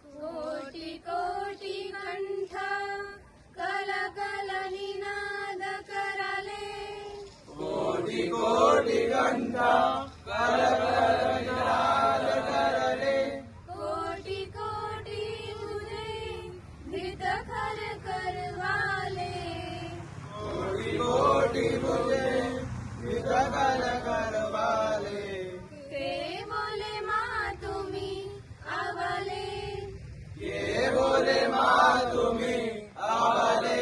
कोटि कोटि कंठ कल कल निनाद करले कोटि कोटि कंठ कल कल निनाद करले कोटि कोटि तुझे धृत खर करवाले कोटि कोटि मुझे विधकल करवाले ते बोले माँ तुम्ही आवले ये बोले माँ तुम्ही आवले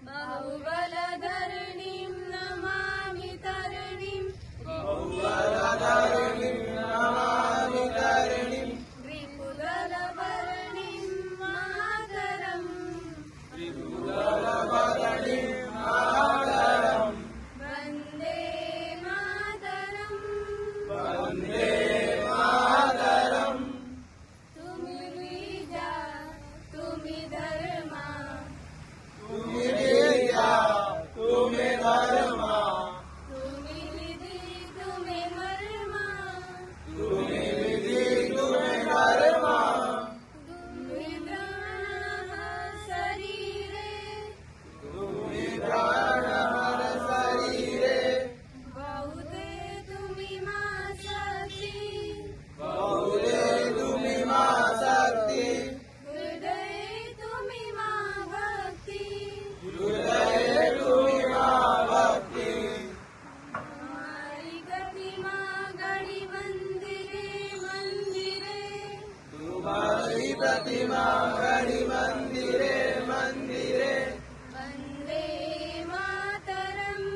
बहुबल धरणीं नमामि तरणीं बहुबलधरणीं नमामि तरणीं त्रिपुदल भरणीं मातरम् त्रिभुवनभरणीं मातरम् वन्दे मातरम् वन्दे मातरम् तुम्ही बीजा तुम्ही धर्मा तुम्ही विद्या तुम्ही धर्म तुम्ही विधी तुम्ही मर्मा तुम्ही विधी तुम्ही धर्म तुम्ही प्राण शरीरे तुम्ही प्राण हर शरीरे बहुते तुम्ही मा शक्ती बहुले तुम्ही मा शक्ती हृदय तुम्ही मा भक्ती हृदय तुम्ही मा भक्ती हमारी गति मा गणी मंदिरे मंदिरे तुम्हारी प्रतिमा गणी मंदिरे मंदिरे वन्दे मातरम्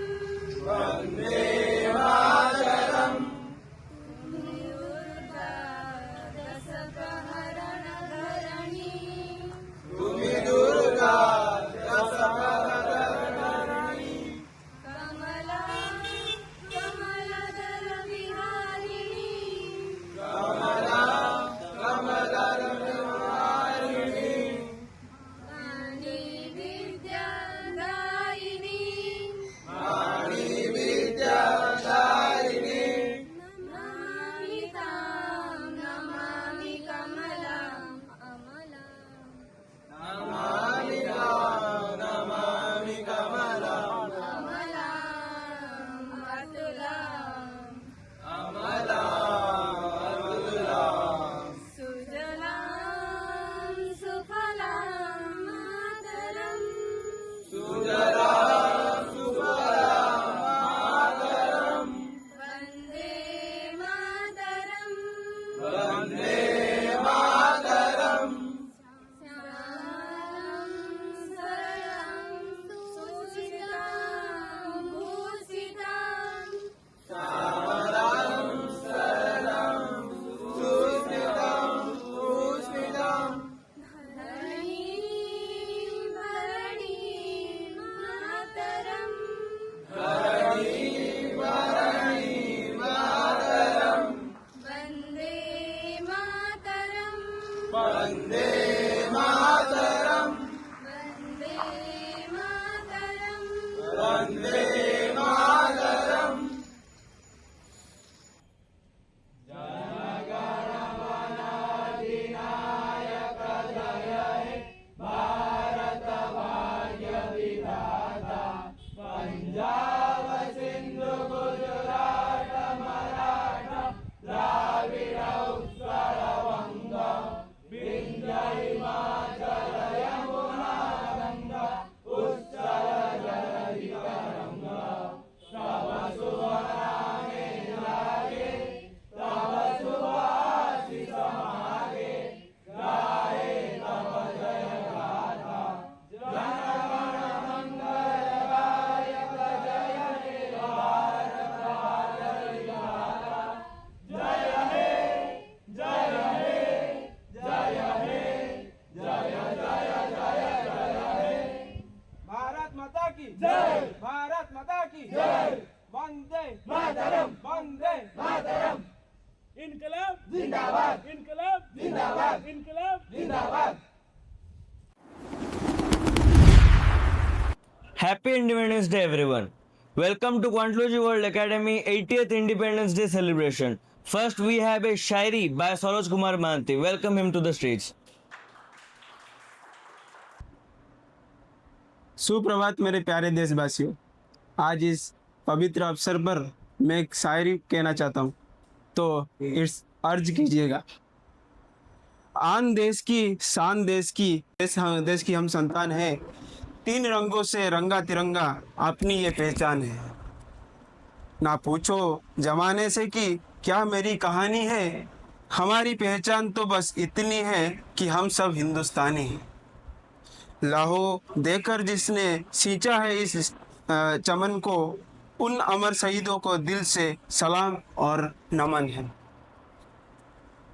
वन्दे मातरम् तुम्ही दुर्गा दशप्रहरण धरणी तुम्ही दुर्गा दशप्रहरणि कमला कमलदल विहारिणी कमला कमलदलविहारिणि वाणी विद्यादायिनी वाणी विद्यादायिनि नमामि तां नमामि कमलाम् अमलाम् नमामि तां नमामि कमलाम् अमलाम् अतुलाम् अमलाम् अतुलाम् सुजलां सुफलां मातरम् सुजलां सुफलां मातरम् वन्दे मातरम् वन्दे मातरम् श्यामलां सरलां सुचितां भूषितां श्यामलां सरलां सुस्मितां सुस्मितां धरणीं भरणीं मातरम् धरणीं भरणीं मातरम् वन्दे मातरम् वन्दे मातरम् वन्दे मातरम् वन्दे मातरम् भारत माता की जय। भारत माता की जय। वंदे मातरम। वंदे मातरम। इनकलाब जिंदाबाद। इनकलाब जिंदाबाद। इनकलाब जिंदाबाद। Happy Independence Day everyone. Welcome to Quantology World Academy 80th Independence Day celebration. First, we have a Shairi by Saroj Kumar Mahanti. Welcome him to the stage. सुप्रभात मेरे प्यारे देशवासियों। आज इस पवित्र अवसर पर मैं एक शायरी कहना चाहता हूँ, तो इस अर्ज कीजिएगा। आन देश की शान देश की देश की हम संतान है, 3 रंगों से रंगा तिरंगा अपनी ये पहचान है। ना पूछो जमाने से कि क्या मेरी कहानी है, हमारी पहचान तो बस इतनी है कि हम सब हिंदुस्तानी हैं। लाहो देकर जिसने सींचा है इस चमन को, उन अमर शहीदों को दिल से सलाम और नमन है।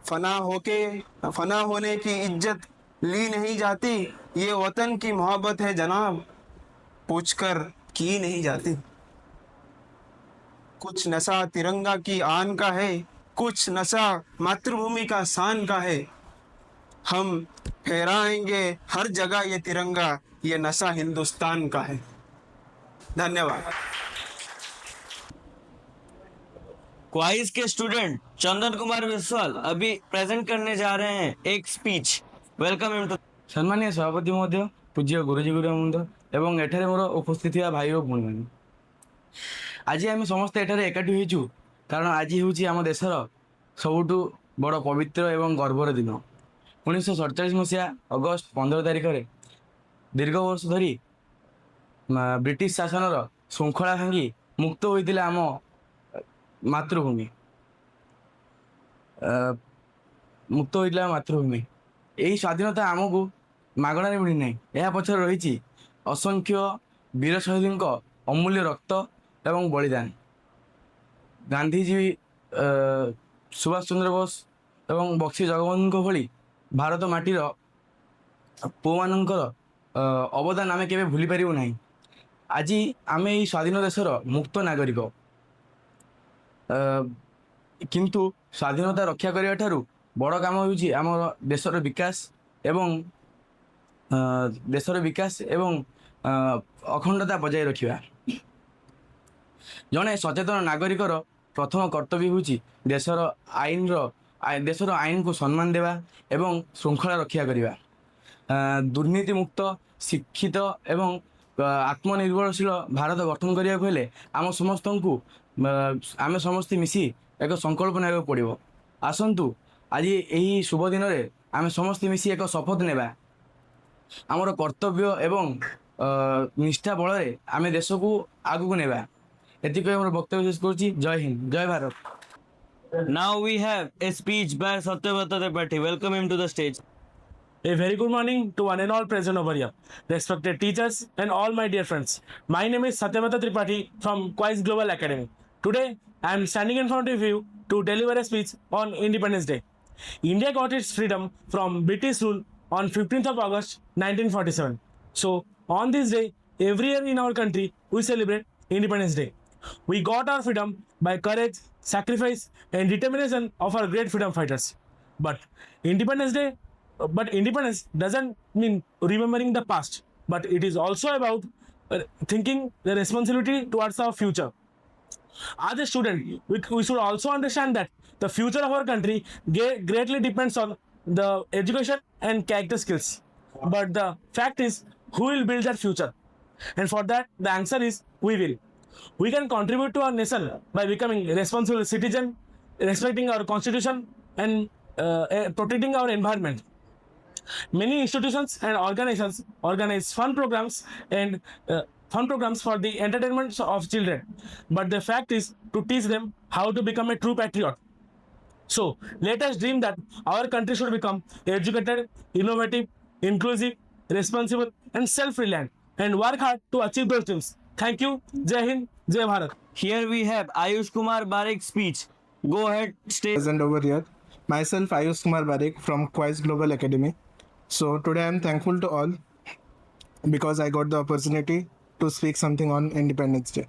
फना होने की इज्जत ली नहीं जाती, ये वतन की मोहब्बत है जनाब, पूछकर की नहीं जाती। कुछ नशा तिरंगा की आन का है, कुछ नशा मातृभूमि का शान का है। हम फहराएंगे हर जगह ये तिरंगा, ये नशा हिंदुस्तान का है। धन्यवाद। क्वाइज के स्टूडेंट चंदन कुमार विश्वाल अभी प्रेजेंट करने जा रहे हैं एक स्पीच। Welcome him to. सम्मानीय सभापति महोदय, पूज्य गुरुजी गुरुवृंद एवं एठारे मोर उपस्थित थिबा भाई ओ भौणी माने, आज आम समस्ते एठारे एकाठी होइछु कारण आज होउछि आम देशर सबुठु बड़ पवित्र एवं गर्वर दिन। 1947 मसीहा अगस्त 15 तारिख में दीर्घ वर्ष धरी ब्रिटिश शासनर श्रृंखला भांगी मुक्त होइतिला आम मातृभूमि, मुक्त होइतिला मातृभूमि। यही स्वाधीनता आमको मागणारे मिली ना, यह पछरे रही असंख्य वीर शहीदी अमूल्य रक्त एवं बलिदान। गांधीजी, सुभाष चंद्र बोस एवं बक्सी जगबंधु भली भारत माटीर पुओमानंकर अवदान आमे केबे भूली पारिबु नाही। आज आमे ई स्वाधीन देशर मुक्त नागरिक, किंतु स्वाधीनता रक्षा करने ठारू बड़ काम होउछि आमर देशर विकास एवं अखंडता बजाय रखिबा। जड़े सचेतन नागरिकर प्रथम कर्तव्य होउछि देशर आईन को सम्मान देवा एवं श्रृंखला रक्षा करवा। दुर्नीति मुक्त शिक्षित एवं आत्मनिर्भरशील भारत गठन करने को हेले आम समस्त को आम समस्ते मिसी एक संकल्प ना पड़ो। आसतु आज यही शुभ दिन में आम समस्ते मिसी एक शपथ नेबा, आमर कर्तव्य एवं निष्ठा बल आम देश को आगू नेबा। एति कहि हमर वक्तव्य शेष करुछि। जय हिंद, जय Bharat. Now we have a speech by Satyavrata Tripathi. Welcome him to the stage. A very good morning to one and all present over here, respected teachers and all my dear friends. My name is Satyavrata Tripathi from Quais Global Academy. Today, I am standing in front of you to deliver a speech on Independence Day. India got its freedom from British rule on 15th of August 1947. So, on this day, every year in our country, we celebrate Independence Day. We got our freedom by courage, sacrifice, and determination of our great freedom fighters. But independence doesn't mean remembering the past, but it is also about thinking the responsibility towards our future. As a student, we should also understand that the future of our country greatly depends on the education and character skills. But the fact is, who will build that future? And for that, the answer is we will. We can contribute to our nation by becoming a responsible citizen, respecting our constitution, and protecting our environment. Many institutions and organizations organize fun programs for the entertainment of children. But the fact is to teach them how to become a true patriot. So let us dream that our country should become educated, innovative, inclusive, responsible, and self-reliant, and work hard to achieve those dreams. Thank you. Jai Hind, Jai Bharat. Here we have Ayush Kumar Barek's speech. Go ahead, stay. Present over here. Myself, Ayush Kumar Barek from Quais Global Academy. So today I am thankful to all because I got the opportunity to speak something on Independence Day.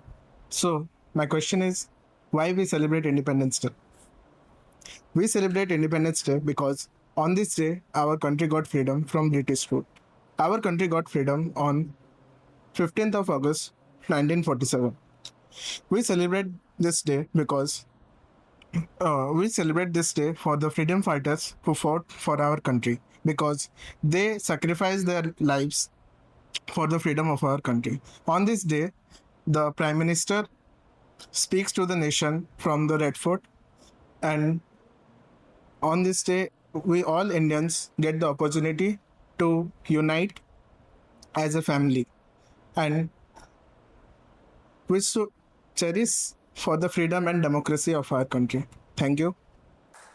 So my question is, why we celebrate Independence Day? We celebrate Independence Day because on this day, our country got freedom from British rule. Our country got freedom on 15th of August 1947. We celebrate this day because we celebrate this day for the freedom fighters who fought for our country because they sacrificed their lives for the freedom of our country. On this day, the Prime Minister speaks to the nation from the Red Fort, and on this day, we all Indians get the opportunity to unite as a family, and we should cherish for the freedom and democracy of our country. Thank you.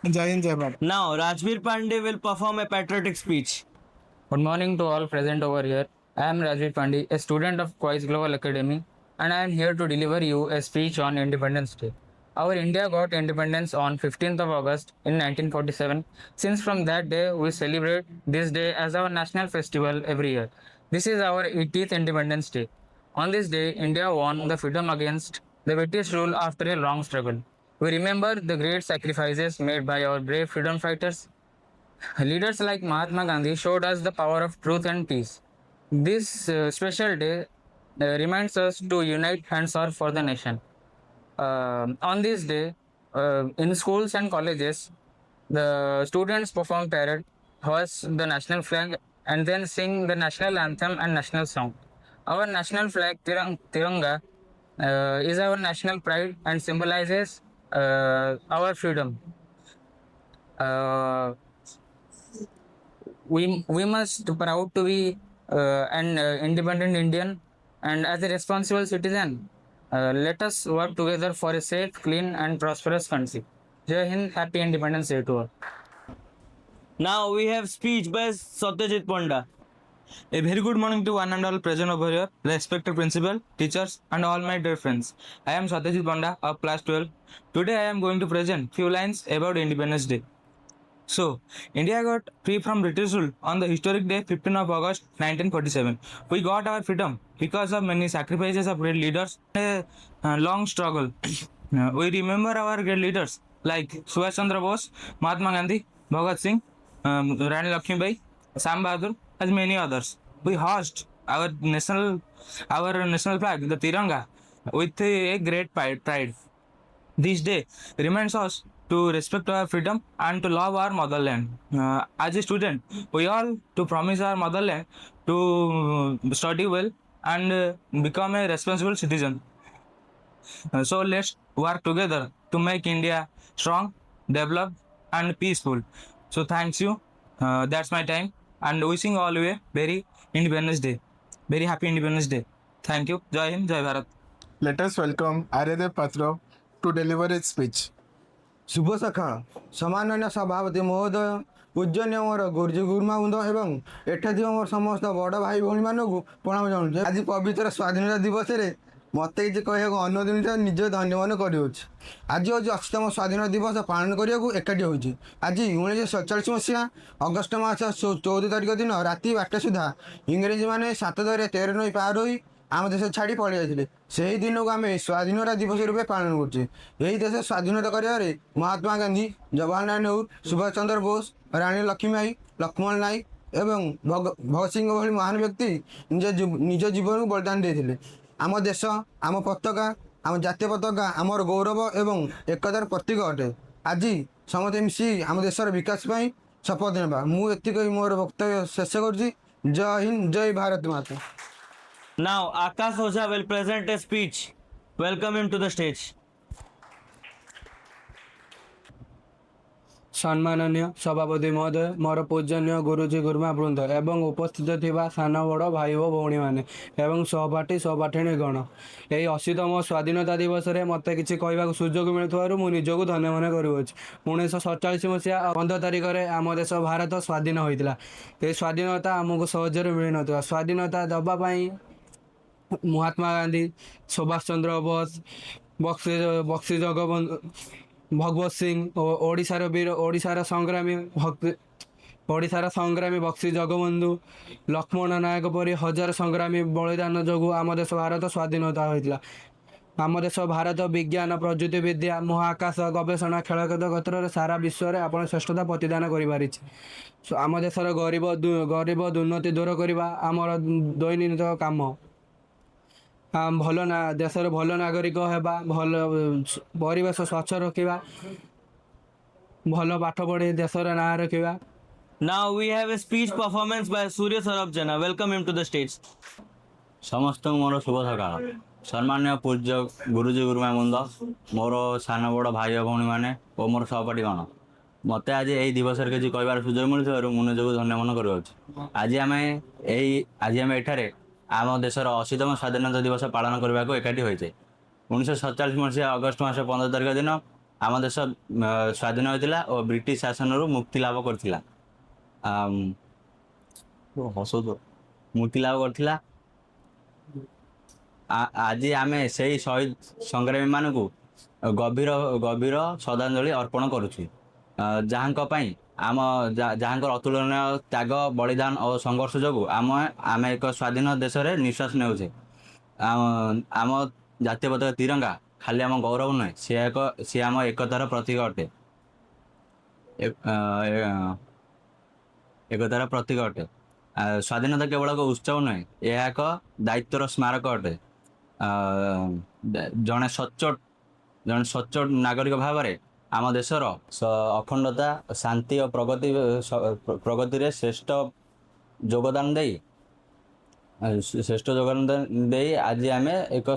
Jai Hind, Jai Bharat. Now, Rajveer Pandey will perform a patriotic speech. Good morning to all present over here. I am Rajveer Pandey, a student of Quays Global Academy, and I am here to deliver you a speech on Independence Day. Our India got independence on 15th of August in 1947. Since from that day, we celebrate this day as our national festival every year. This is our 80th Independence Day. On this day, India won the freedom against the British rule after a long struggle. We remember the great sacrifices made by our brave freedom fighters. Leaders like Mahatma Gandhi showed us the power of truth and peace. This special day reminds us to unite and serve for the nation. On this day, in schools and colleges, the students perform parade, hoist the national flag, and then sing the national anthem and national song. Our national flag, Tiranga, is our national pride and symbolizes our freedom. We must proud to be an independent Indian, and as a responsible citizen, let us work together for a safe, clean, and prosperous country. Jai Hind, happy Independence Day to all. Now we have speech by Satyajit Panda. A very good morning to one and all present over here, respected principal, teachers, and all my dear friends. I am Satyajit Panda of class 12. Today I am going to present few lines about Independence Day. So, India got free from British rule on the historic day 15th of August 1947. We got our freedom because of many sacrifices of great leaders and a long struggle. We remember our great leaders like Subhash Chandra Bose, Mahatma Gandhi, Bhagat Singh, Rani Lakshmi Bai, Sam Bahadur, as many others. We hoist our national flag, the Tiranga, with a great pride. This day reminds us to respect our freedom and to love our motherland. As a student, we all to promise our motherland to study well and become a responsible citizen. So let's work together to make India strong, developed, and peaceful. So thanks you. That's my time, and wishing all you a very Independence Day, very happy Independence Day. Thank you. Jai Hind, Jai Bharat. Let us welcome Aryadev Patra to deliver his speech. शुभ सकाळ सम्माननीय सभापति महोदय पूजनीय मोर गुरुजी गुरुमा वृंद एवं एठाथि मोर समस्त बड़ भाई भौणी मानक प्रणाम जनाऊँ आज पवित्र स्वाधीनता दिवस रे मत कि कहूँ अनुदिन निज धन्यवाद करुँच आज हूँ 80तम स्वाधीनता दिवस पालन करने को एकाठी होती आज 1947 मसीहा अगस्ट मास 14 तारिख दिन राति 8टा सुधा इंग्रेजी मैंने 7 दरिया 13 नई पार हो आम देश छाड़ी पलि जाते से ही दिन को आम स्वाधीनता दिवस रूपे पालन करुचे यही देश स्वाधीनता कर महात्मा गांधी जवाहरलाल नेहरू सुभाष चंद्र बोस रानी लक्ष्मीबाई लक्ष्मण नायक एवं भगत सिंह भली महान व्यक्ति निज जीवन को बलिदान देते आम देश आम पताका आम जातीय पताका आमर गौरव एवं एकतार प्रतीक अटे आज समस्त मिसी आम देशर विकास शपथ नेबा मुझे मोर वक्तव्य शेष कर जय हिंद जय भारत माता. Now Akash Oza will present a speech. Welcome him to the stage. सम्माननीय सभापति महोदय मोर पूजनीय गुरुजी गुरुमा वृंद एवं उपस्थित थिबा सान बड़ भाई और भौणी मैंने एवं सहपाठी सहपाठिणी गण यही 80तम स्वाधीनता दिवस में मत कि कहवाक सुजोग मिलूँ मुझे निजक धन्य मन करुँच 1947 मसीहा 15 तारिख में आम देश भारत स्वाधीन होता ये स्वाधीनता आमको सहज मिल ना स्वाधीनता दवापाई महात्मा गांधी सुभाष चंद्र बोस बक्सी जगबंधु भगवत सिंह ओडिशार वीर ओडिशार संग्रामी बक्सी जगबंधु लक्ष्मण नायक परी हजार संग्रामी बलिदान जो आम देश भारत स्वाधीनता होता आम देश भारत विज्ञान प्रजुक्ति विद्या महाकाश गवेषणा खेलकूद क्षेत्र में सारा विश्व में आप श्रेष्ठता प्रतिदान कर आम देशर गरीब दुर्नीति दूर करवा आमर दैनिक काम ଭଲ ନା ଦେଶର ଭଲ ନାଗରିକ ହେବା, ଭଲ ପରିବେଶ ସ୍ୱଚ୍ଛ ରଖିବା, ଭଲ ପାଠ ପଢ଼ି ଦେଶର ନାଁ ରଖିବା। Now we have a speech performance by Surya Sarab Jana. Welcome him to the stage. ସମସ୍ତଙ୍କୁ ମୋର ଶୁଭ ସକାଳ। ସମ୍ମାନୀୟ ପୂଜ୍ୟ ଗୁରୁଜୀ ଗୁରୁମା ବୃନ୍ଦ, ମୋର ସାନ ବଡ଼ ଭାଇ ଓ ଭଉଣୀମାନେ ଓ ମୋର ସହପାଠୀଗଣ, ମୋତେ ଆଜି ଏହି ଦିବସରେ କିଛି କହିବାର ସୁଯୋଗ ମିଳିଥିବାରୁ ମୁଁ ନିଜକୁ ଧନ୍ୟ ମନେ କରୁଅଛି। ଆଜି ଆମେ ଏଠାରେ ଆମ ଦେଶର 80ତମ ସ୍ୱାଧୀନତା ଦିବସ ପାଳନ କରିବାକୁ ଏକାଠି ହୋଇଛେ। 1947 ମସିହା ଅଗଷ୍ଟ ମାସ 15 ତାରିଖ ଦିନ ଆମ ଦେଶ ସ୍ୱାଧୀନ ହୋଇଥିଲା ଓ ବ୍ରିଟିଶ ଶାସନରୁ ମୁକ୍ତି ଲାଭ କରିଥିଲା। ମୁକ୍ତି ଲାଭ କରିଥିଲା। ଆଜି ଆମେ ସେହି ଶହୀଦ ସଂଗ୍ରାମୀମାନଙ୍କୁ ଗଭୀର ଶ୍ରଦ୍ଧାଞ୍ଜଳି ଅର୍ପଣ କରୁଛୁ, ଯାହାଙ୍କର ଅତୁଳନୀୟ ତ୍ୟାଗ, ବଳିଦାନ ଓ ସଂଘର୍ଷ ଯୋଗୁଁ ଆମେ ଏକ ସ୍ୱାଧୀନ ଦେଶରେ ନିଶ୍ୱାସ ନେଉଛେ। ଆମ ଜାତୀୟ ପତାକା ତିରଙ୍ଗା ଖାଲି ଆମ ଗୌରବ ନୁହେଁ, ସିଏ ଆମ ଏକତାର ପ୍ରତୀକ ଅଟେ। ସ୍ୱାଧୀନତା କେବଳ ଏକ ଉତ୍ସବ ନୁହେଁ, ଏହା ଏକ ଦାୟିତ୍ୱର ସ୍ମାରକ ଅଟେ। ଜଣେ ସଚ୍ଚୋଟ ନାଗରିକ ଭାବରେ ଆମ ଦେଶର ଅଖଣ୍ଡତା, ଶାନ୍ତି ଓ ପ୍ରଗତିରେ ଶ୍ରେଷ୍ଠ ଯୋଗଦାନ ଦେଇ ଆଜି ଆମେ ଏକ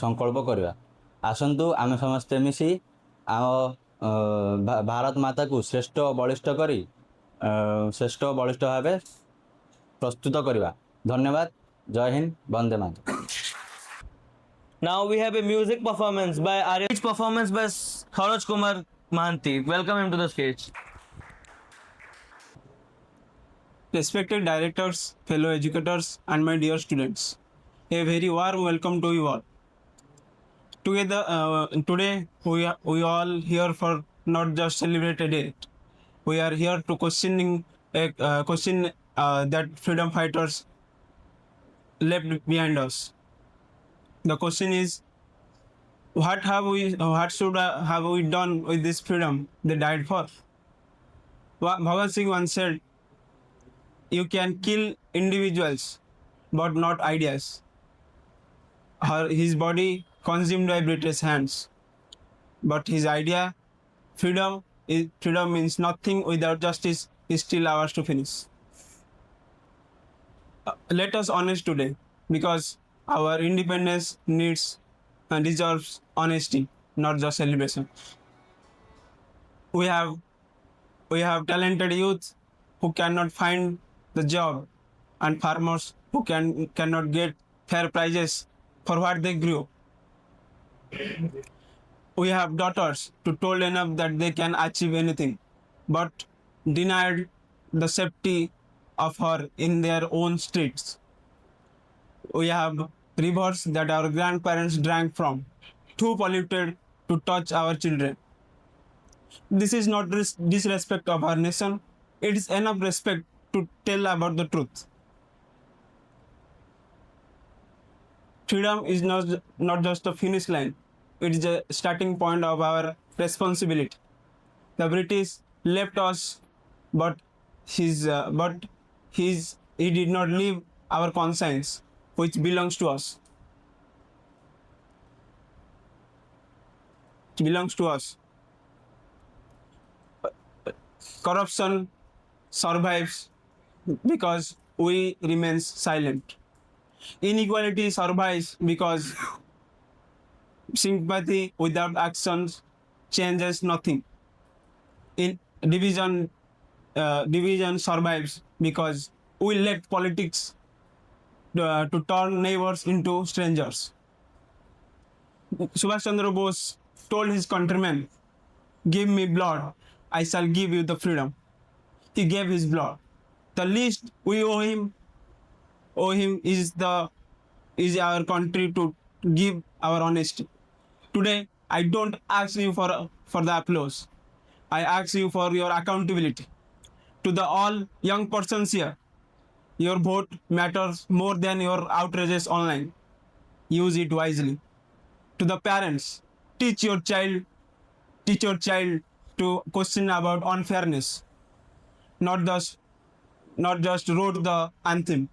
ସଂକଳ୍ପ କରିବା। ଆସନ୍ତୁ ଆମେ ସମସ୍ତେ ମିଶି ଆମ ଭାରତ ମାତାକୁ ଶ୍ରେଷ୍ଠ ବଳିଷ୍ଠ ଭାବେ ପ୍ରସ୍ତୁତ କରିବା। ଧନ୍ୟବାଦ। ଜୟ Hind, Vande Mataram. Now we have a music performance by Arya. Speech performance by Saroj Kumar Mahanti. Welcome him to the stage. Respected directors, fellow educators, and my dear students, a very warm welcome to you all. Today we all here for not just celebrate a date. We are here to question that freedom fighters left behind us. The question is, what should have we done with this freedom they died for? Bhagat Singh once said, "You can kill individuals, but not ideas." His body consumed by British hands, but his idea, freedom means nothing without justice, is still ours to finish. Let us honest today, because our independence needs and deserves honesty, not just celebration. We have talented youth who cannot find the job, and farmers who cannot get fair prices for what they grew. We have daughters who told enough that they can achieve anything, but denied the safety of her in their own streets. We have rivers that our grandparents drank from, too polluted to touch our children. This is not disrespect of our nation. It is enough respect to tell about the truth. Freedom is not just a finish line. It is a starting point of our responsibility. The British left us, but he did not leave our conscience, which belongs to us. Corruption survives because we remain silent. Inequality survives because sympathy without actions changes nothing. Division survives because we let politics to turn neighbors into strangers. Subhash Chandra Bose told his countrymen, "Give me blood, I shall give you the freedom." He gave his blood. The least we owe him is our country to give our honesty. Today, I don't ask you for the applause. I ask you for your accountability. To the all young persons here, your vote matters more than your outrages online. Use it wisely. To the parents, teach your child to question about unfairness, not just wrote the anthem.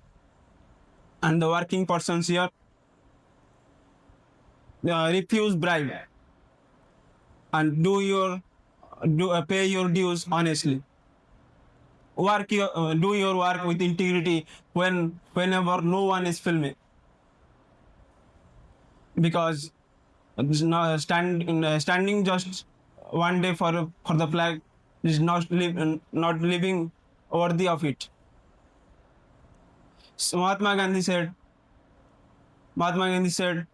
And the working persons here, refuse bribe and pay your dues honestly. Do your work with integrity whenever no one is filming, because standing just one day for the flag is not living worthy of it. So Mahatma Gandhi said,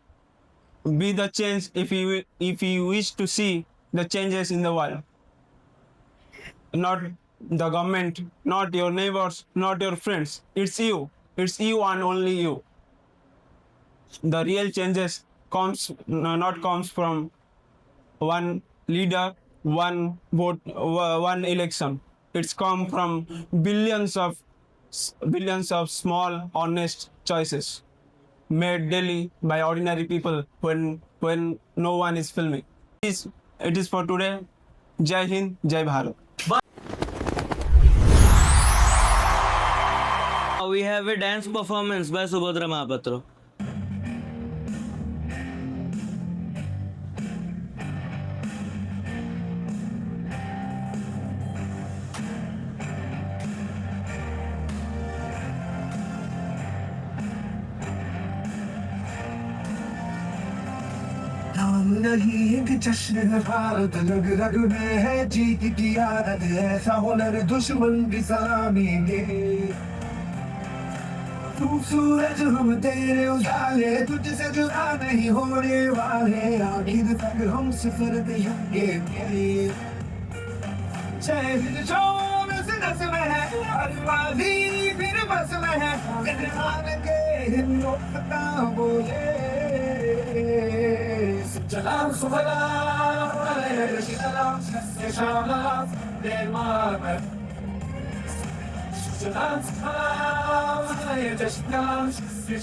"Be the change if you wish to see the changes in the world. Not the government, not your neighbors, not your friends. It's you and only you. The real changes comes from one leader, one vote, one election. It's come from billions of small, honest choices made daily by ordinary people when no one is filming. It is for today. Jai Hind, Jai Bharat." Now we have a dance performance by Subhadra Mahapatra. नहीं जश्न भारत रग रग में है जीत की आदत ऐसा हुनर दुश्मन भी सलामेंगे तू सूरज हम तेरे उजाले तुझसे जुदा नहीं होने वाले आखिर तक हम सफर देंगे शहर जो नस नस में है हर वादी फिर बस में है मान के हिंदू खता बोले Jalan suhalam, alayhissalam, shalam, demar. Jalan suhalam, alayhissalam,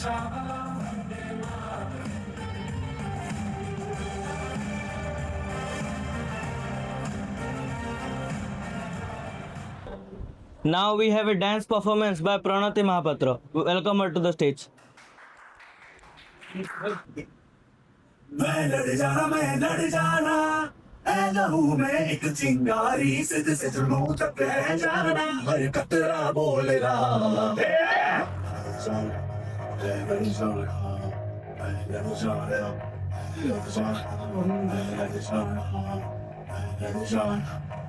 shalam, demar. Now we have a dance performance by Pranati Mahapatra. Welcome her to the stage. मैं लड़ जाना ऐ लहू में एक चिंगारी सिद्ध से जुनूं तक है जाना हर कतरा बोल रहा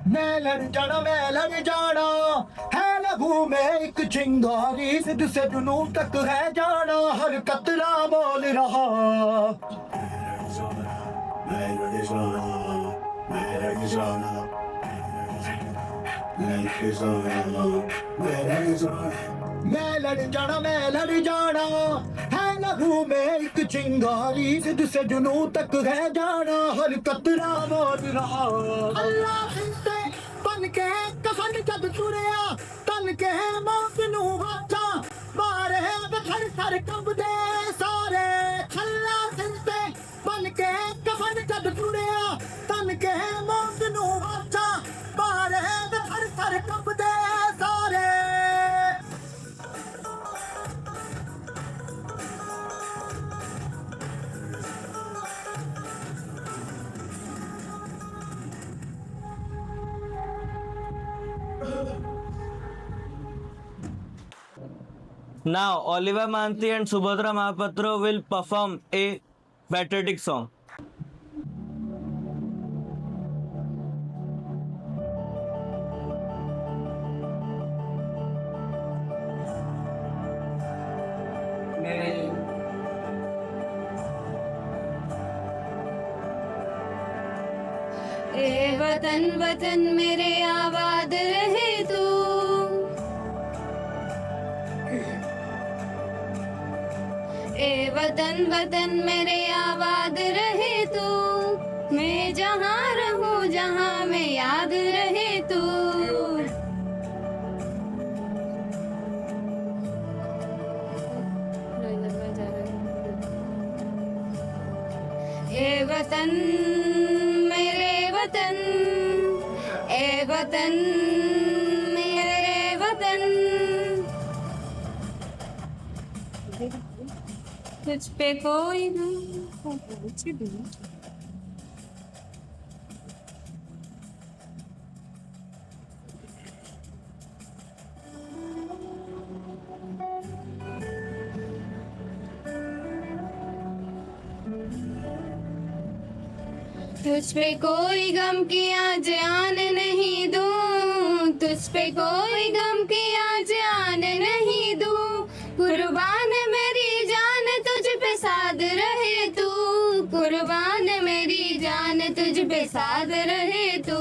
मैं लड़ जाना है लहू में एक चिंगारी सिद्ध से जुनूं तक है जाना हर कतरा बोल रहा मैं लड़ जाना है लहू में एक चिंगारी सिद्ध से जुनूं तक है जाना हर कतरा बोल रहा अल्लाह से बन के कफन जब चुरिया तन के मौत नू वाचा मारे बखर सर कब दे सारे अल्लाह से बन के कफन जब चुरिया तन के मौत नू वाचा मारे बखर सर कब दे सारे Now Oliver Manthi and Subhadra Mahapatra will perform a patriotic song. ए वतन वतन मेरे आबाद रहे तू ए वतन वतन मेरे आबाद रहे तू मैं जहाँ रहूँ जहाँ मैं याद रहे तू ए वतन मेरे वतन ए वतन मेरे वतन तुझ पे कोई तुझ पे कोई गम की आज आन नहीं दूं, तुझ पे कोई गम की आज आन नहीं दूं, कुर्बान मेरी जान तुझ पे साद रहे तू, कुर्बान मेरी जान तुझ पे साद रहे तू,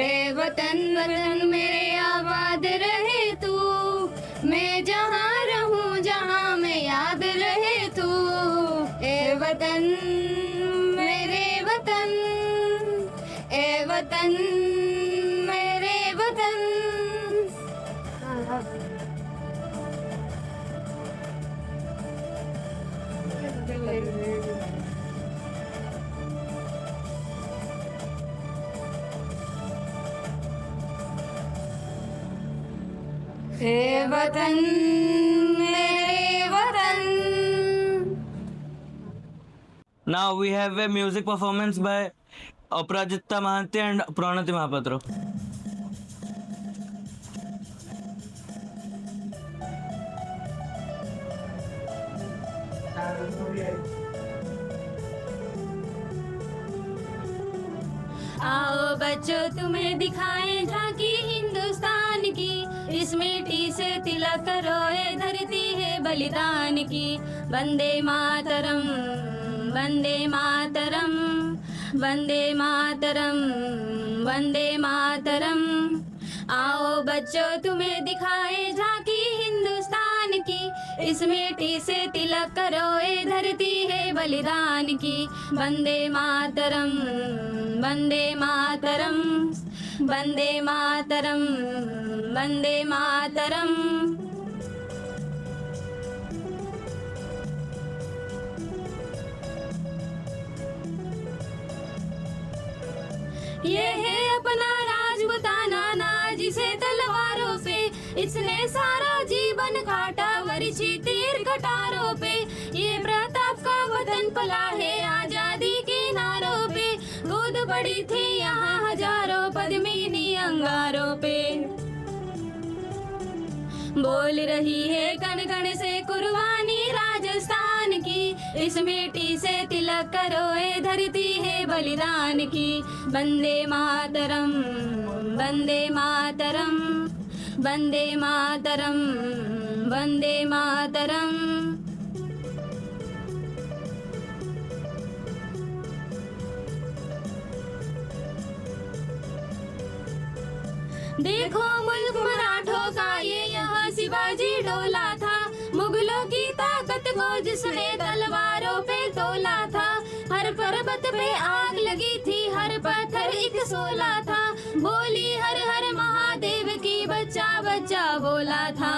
ए वतन वतन मेरे आबाद रहे तू, मैं जहाँ रहूँ जहाँ मैं याद रहे तू, ए वतन मेरे वतन, ए वतन मेरे वतन। ए वतन मेरे वतन। Now we have a music performance by Aparajita Mahanti and Pranati Mahapatra. आओ बच्चों तुम्हें दिखाएं झांकी हिंदुस्तान की, इस मिट्टी से तिलक करो ये धरती है बलिदान की, वंदे मातरम वंदे मातरम वंदे मातरम वंदे मातरम। आओ बच्चों तुम्हें दिखाएं झांकी हिंदुस्तान की, इस मिट्टी से तिलक करो ये धरती है बलिदान की, वंदे मातरम वंदे मातरम वंदे मातरम वंदे मातरम। ये है अपना राजपूताना नाज जिसे तलवारों पे इसने सारा जीवन काटा, वर्षी तीर कटारों पे ये प्रताप का वतन पला है आजादी के नारों पे, कूद पड़ी थी यहाँ हजारों पद्मिनी अंगारों पे, बोल रही है कण कण से कुर्बानी राजस्थान की, इस मिट्टी से तिलक करो ये धरती है बलिदान की, वंदे मातरम वंदे मातरम वंदे मातरम वंदे मातरम। देखो मुल्क मराठों का ये यहाँ शिवाजी डोला था, मुगलों की ताकत को जिसने तलवारों पे तोला था, हर पर्वत पे आग लगी थी हर पत्थर एक सोला था, बोली हर हर महादेव की बच्चा बच्चा बोला था,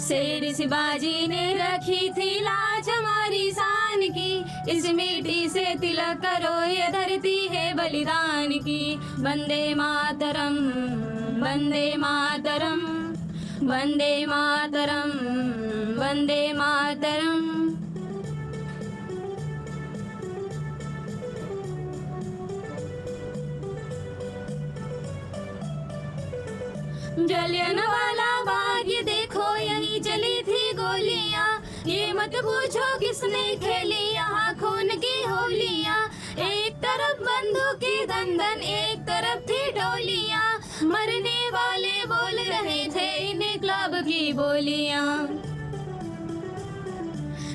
शेर शिवाजी ने रखी थी लाज हमारी शान की, इस मिट्टी से तिलक करो ये धरती है बलिदान की, वंदे मातरम वंदे मातरम वंदे मातरम वंदे मातरम। जलियांवाला बाग ये देखो यहीं चली थी गोलियां, ये मत पूछो किसने खेली यहाँ खून की होलियां, एक तरफ बंदूक की दंदन एक तरफ थी डोलियां, मरने वाले बोल रहे थे इनकलाब की बोलियां,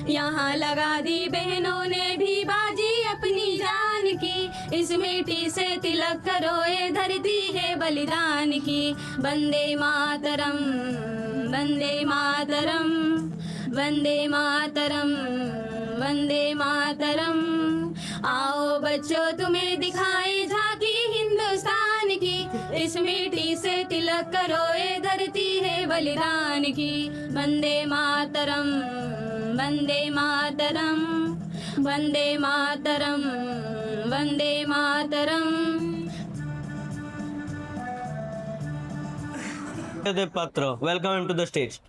यहाँ लगा दी बहनों ने भी बाजी अपनी जान की, इस मिट्टी से तिलक करो ये धरती है बलिदान की, वंदे मातरम वंदे मातरम वंदे मातरम वंदे मातरम। आओ बच्चों तुम्हें दिखाए झांकी हिंदुस्तान की, इस मिट्टी से तिलक करो ये धरती है बलिदान की, Vande Mataram Vande Mataram Vande Mataram Vande Mataram. Dev Patra, welcome him to the stage.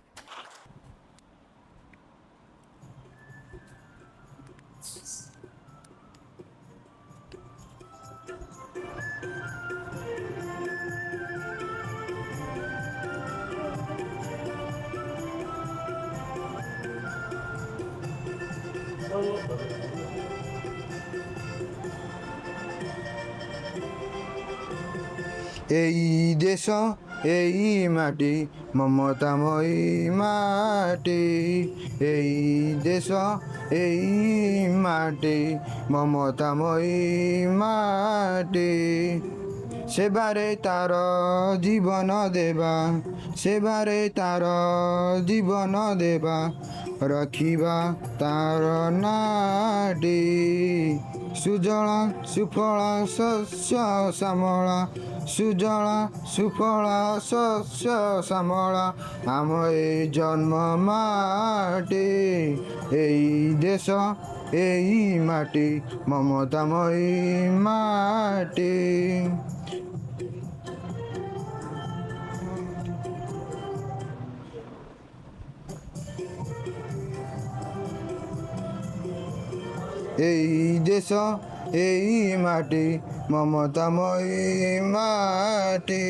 এই দেশ এই মাটি মমতাময়ী মাটি, এই দেশ এই মাটি মমতাময়ী মাটি। সেবারে তার জীবন দেবা, সেবারে তার জীবন দেবা, ରଖିବା ତାର ନାଟି। ସୁଜଳ ସୁଫଳ ଶସ୍ୟ ଶ୍ୟାମଳ, ସୁଜଳ ସୁଫଳ ଶସ୍ୟ ଶ୍ୟାମଳ ଆମ ଏଇ ଜନ୍ମ ମାଟି। ଏଇ ଦେଶ ଏଇ ମାଟି ମମତାମୟୀ ମାଟି। এই দেশ এই মাটি মমতাময়ী মাটি।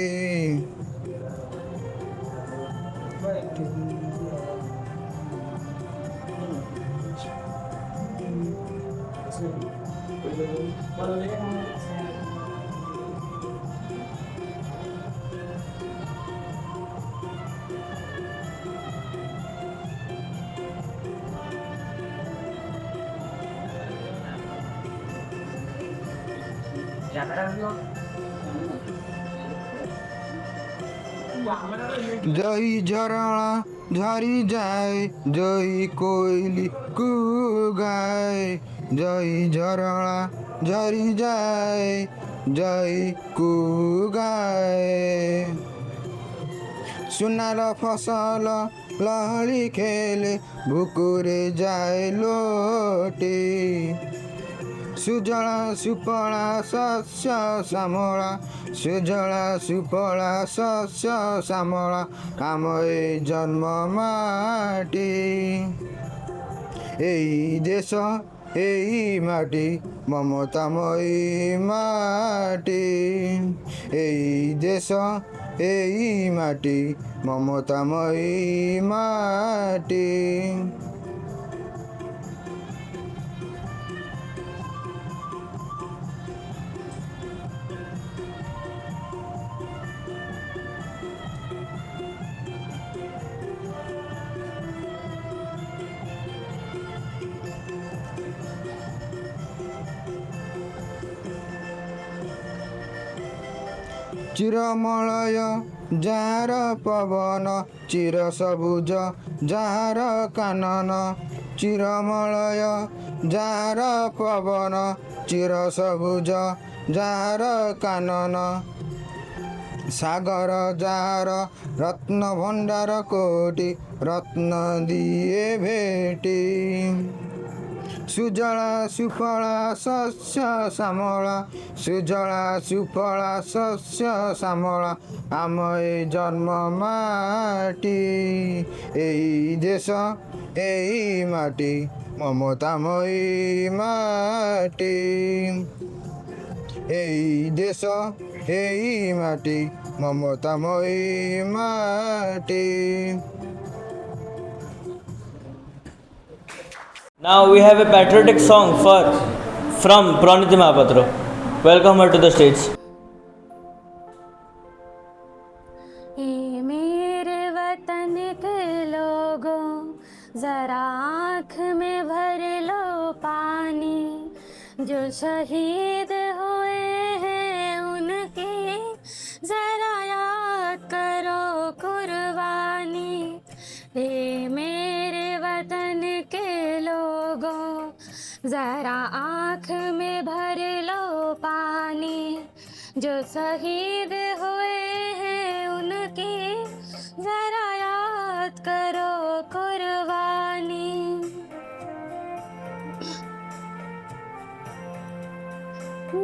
जही झरଣା झरी जाए, जही कोयली कु गाए, जही झरଣା झरी जाए, जही कु गाए। सुनार फसल लहरी खेले, भुकुरे जाए लोटे। सुजला सुफला शस्य श्यामला, सुजला सुफला शस्य श्यामला ଆମ ଏ ଜନ୍ମ ମାଟି। ଏଇ ଦେଶ ଏଇ ମାଟି ମମତାମୟୀ ମାଟି। ଏଇ ଦେଶ ଏଇ ମାଟି ମମତାମୟୀ ମାଟି। चिरमलय जार पवन, चिर सबुज जार कानन। चिरमलय जार पवन, चिर सबुज जार कानन। सागर जार रत्न भंडार कोटि, रत्न दिए भेटी। सुजला सुफला शस्य श्यामला, सुजला सुफला शस्य श्यामला ଆମ ଏ ଜନ୍ମ ମାଟି। ଏଇ ଦେଶ ଏଇ ମାଟି ମମତାମୟୀ ମାଟି। ଏଇ ଦେଶ ଏଇ ମାଟି ମମତାମୟୀ ମାଟି। Now we have a patriotic song from Praniti Mahapatra. Welcome her to the stage. ये मेरे वतन के लोगों, जरा आँख में भर लो पानी। जो शहीद हुए हैं उनकी जरा याद करो कुर्बानी। ये मेरे वतन के लोगों, जरा आँख में भर लो पानी। जो शहीद हुए हैं उनकी जरा याद करो कुर्बानी।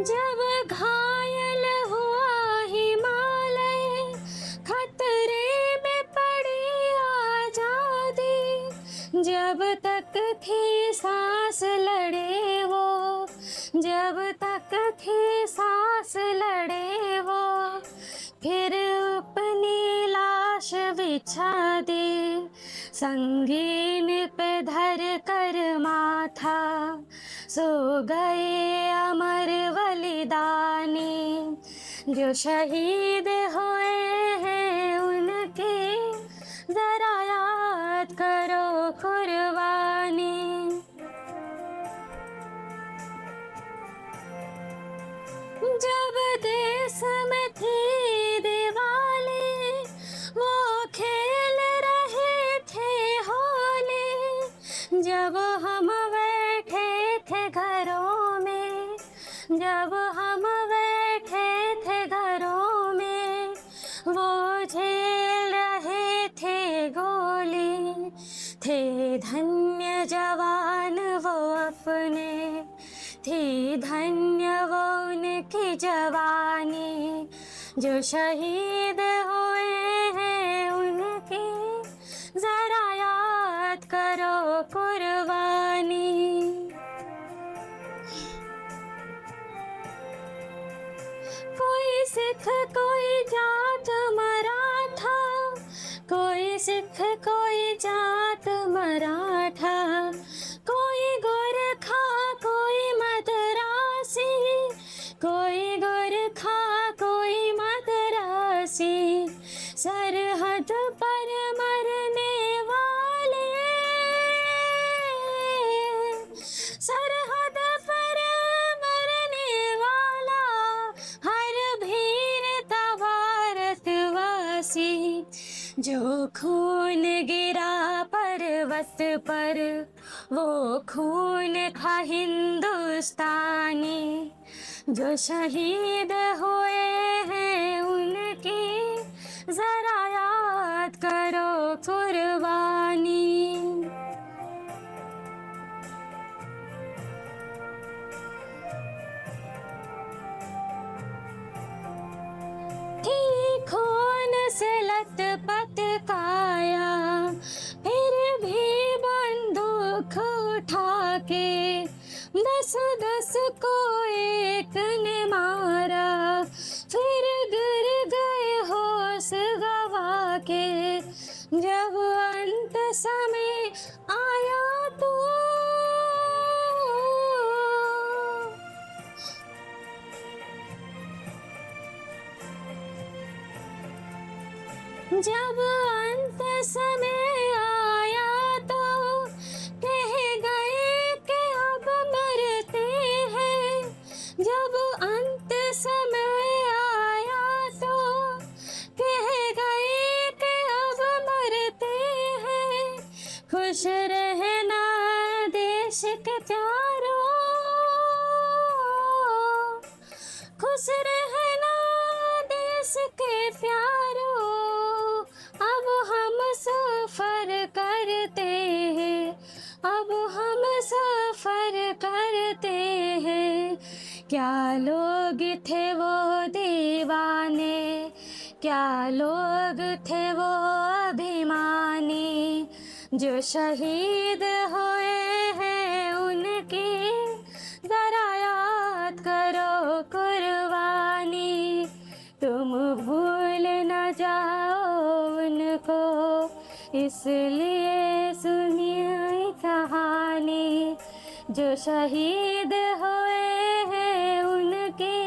जब घायल हुआ हिमालय, खतरे में पड़ी आजादी। जब तक थी सांस लड़े वो, जब तक थी सांस लड़े वो, फिर अपनी लाश बिछा दी। संगीन पे धर कर माथा सो गए अमर बलिदानी, जो शहीद हुए हैं उनके जरा याद करो कुर्बानी। जब देश में थी दिवाली, वो खेल रहे थे होली। जब हम बैठे थे घरों में, जब हम बैठे थे घरों में, वो झेल रहे थे गोली। थे धन्य जवान वो अपने, थी धन्य वो उनकी जवानी। जो शहीद हुए हैं उनकी जरा याद करो कुर्बानी। कोई सिख कोई जात मराठा, कोई सिख कोई जात मराठा, कोई गोरखा कोई मद्रासी, कोई गोरखा कोई मद्रासी। सरहद पर मरने वाले, सरहद पर मरने वाला हर भीर था भारतवासी। जो खून गिरा पर्वत पर, वो खून था हिंदुस्तानी। जो शहीद हुए हैं उनकी जरा याद करो कुर्बानी। थी खून से लथपथ काया, फिर भी बंदूक उठा के 10-10 को एक ने मारा। फिर गिर गए होश गवा के, जब अंत समय आया तो जब अंत समय आया तो कह गए कि अब मरते हैं। जब अंत समय आया तो कह गए कि अब मरते हैं। खुश रहना देश के प्यारों, खुश रहना देश के प्यारों। अब हम सफर करते हैं, अब हम सफर करते हैं। क्या लोग थे वो दीवाने, क्या लोग थे वो अभिमानी। जो शहीद हुए हैं उनकी जरा याद करो कुर्बानी। तुम भूल न जाओ उनको, इसलिए सुनिए कहानी। जो शहीद हुए हैं उनकी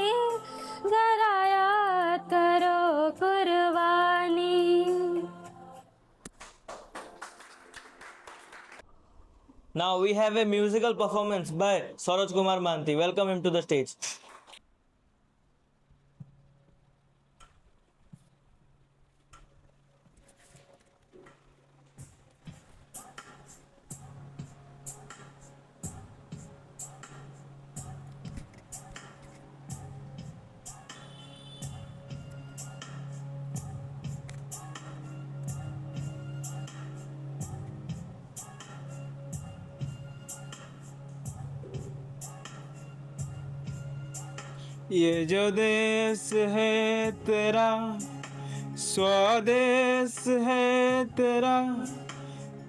जरा याद करो कुर्बानी। Now we have a musical performance by Saroj Kumar Manti. Welcome him to the stage. ये जो देश है तेरा, स्वदेश है तेरा,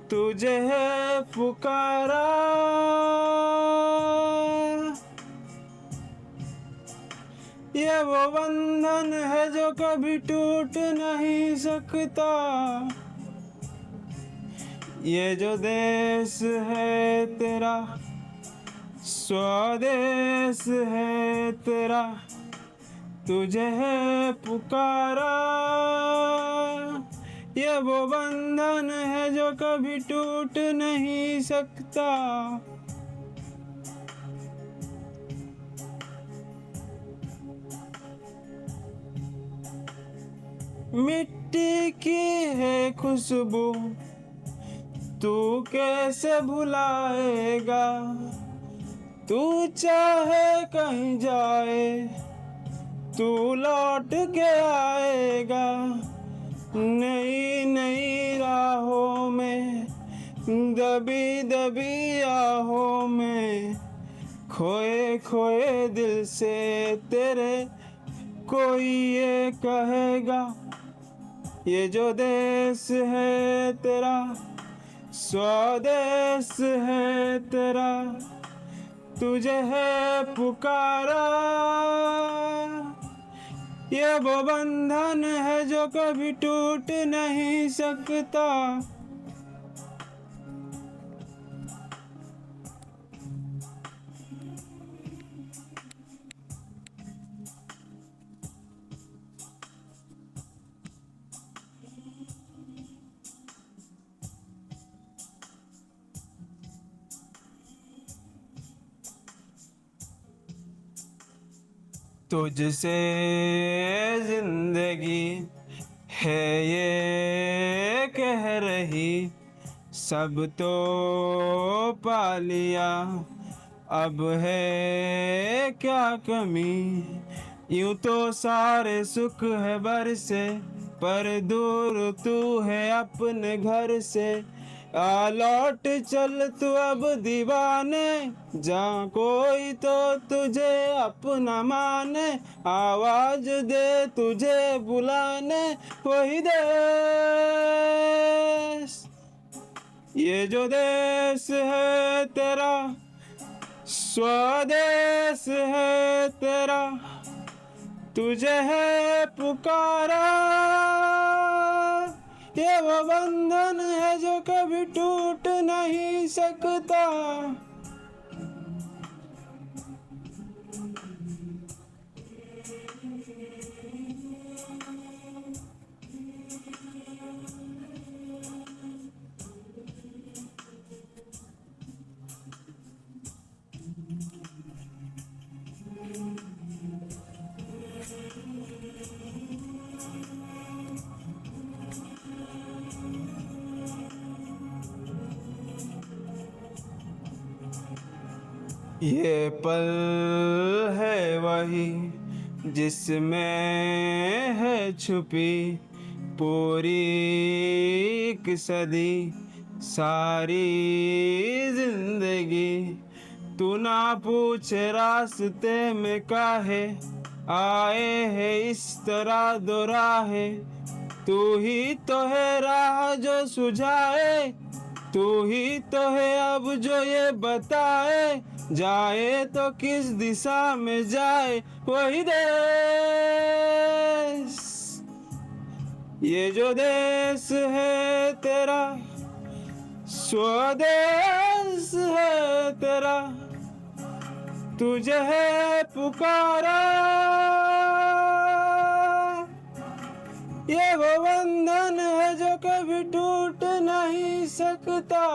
तुझे है पुकारा। ये वो बंधन है जो कभी टूट नहीं सकता। ये जो देश है तेरा, स्वदेश है तेरा, तुझे है पुकारा। ये वो बंधन है जो कभी टूट नहीं सकता। मिट्टी की है खुशबू, तू कैसे भुलाएगा। तू चाहे कहीं जाए, तू लौट के आएगा। नई नई राहों में, दबी दबी आहों में, खोए खोए दिल से तेरे कोई ये कहेगा। ये जो देश है तेरा, स्वदेश है तेरा, तुझे है पुकारा। ये वो बंधन है जो कभी टूट नहीं सकता। तुझसे जिंदगी है ये कह रही, सब तो पा लिया, अब है क्या कमी। यूं तो सारे सुख है बरसे, पर दूर तू है अपने घर से। आ लौट चल तू अब दीवाने, जा कोई तो तुझे अपना माने। आवाज दे तुझे बुलाने, वही देश। ये जो देश है तेरा, स्वदेश है तेरा, तुझे है पुकारा। ये वो बंधन है जो कभी टूट नहीं सकता। ये पल है वही जिसमें है छुपी पूरी एक सदी सारी जिंदगी। तू ना पूछ रास्ते में काहे आए है इस तरह दो राहे। तू ही तो है राह जो सुझाए, तू ही तो है अब जो ये बताए। जाए तो किस दिशा में जाए वही देश। ये जो देश है तेरा, स्वदेश है तेरा, तुझे है पुकारा। ये वो बंधन है जो कभी टूट नहीं सकता।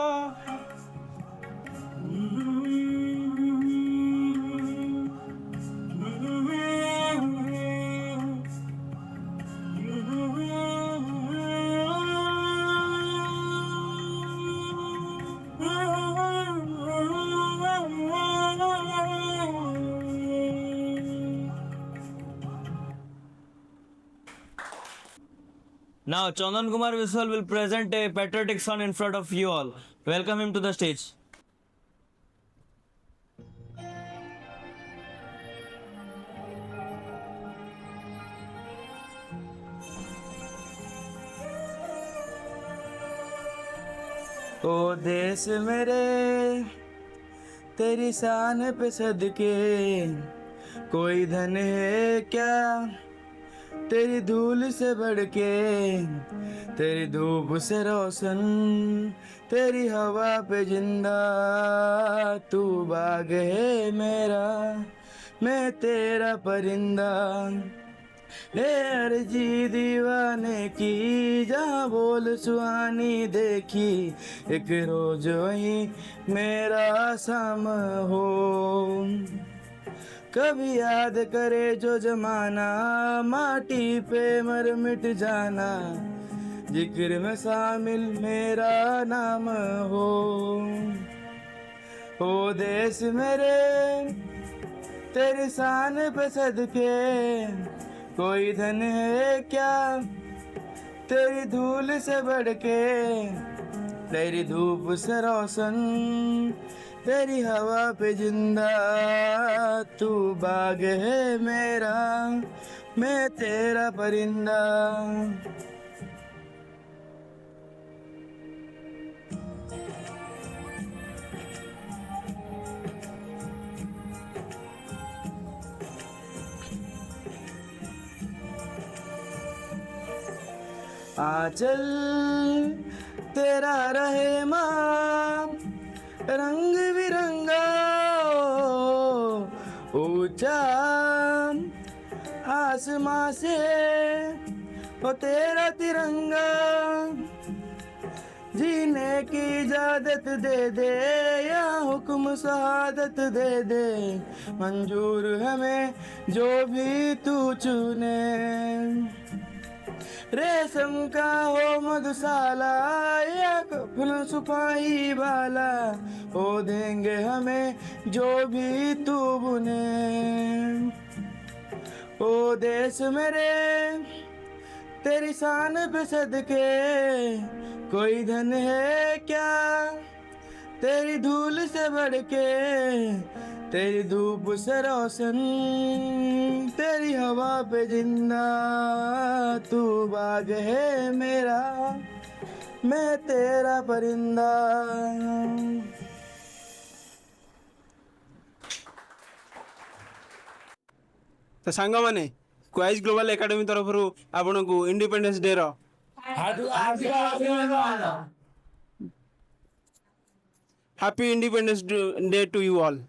Now, Chandan Kumar Viswal will present a patriotic song in front of you all. Welcome him to the stage. ओ देश मेरे तेरी शान पे सदके, कोई धन है क्या तेरी धूल से बढ़ के, तेरी धूप से रोशन, तेरी हवा पे जिंदा, तू बाग है मेरा, मैं तेरा परिंदा। हे अर्जी दीवाने की, जहाँ बोल सुहानी देखी, एक रोज वही मेरा साम हो। कभी याद करे जो जमाना, माटी पे मर मिट जाना, जिक्र में शामिल मेरा नाम हो। ओ देश मेरे तेरी शान पे सदके, कोई धन है क्या तेरी धूल से बढ़ के, तेरी धूप से रोशन, तेरी हवा पे जिंदा, तू बाग है मेरा, मैं तेरा परिंदा। आंचल तेरा रहे माँ रंग बिरंगा, ऊंचा आसमां से हो तेरा तिरंगा, जीने की इजाजत दे दे या हुक्म शहादत दे दे, मंजूर हमें जो भी तू चुने। रेशम का हो मधुशाला या फूल सुपाही वाला, हो देंगे हमें जो भी तू बुने। ओ देश मेरे तेरी शान पे सदके, कोई धन है क्या तेरी धूल से बढ़ के, तेरी धूप से रोशन, तेरी हवा पे जिंदा, तू बाग है मेरा, मैं तेरा परिंदा। तो सांग माने क्वाइज ग्लोबल एकेडमी तरफ आपन को इंडिपेंडेंस डे रो happy independence day to you all.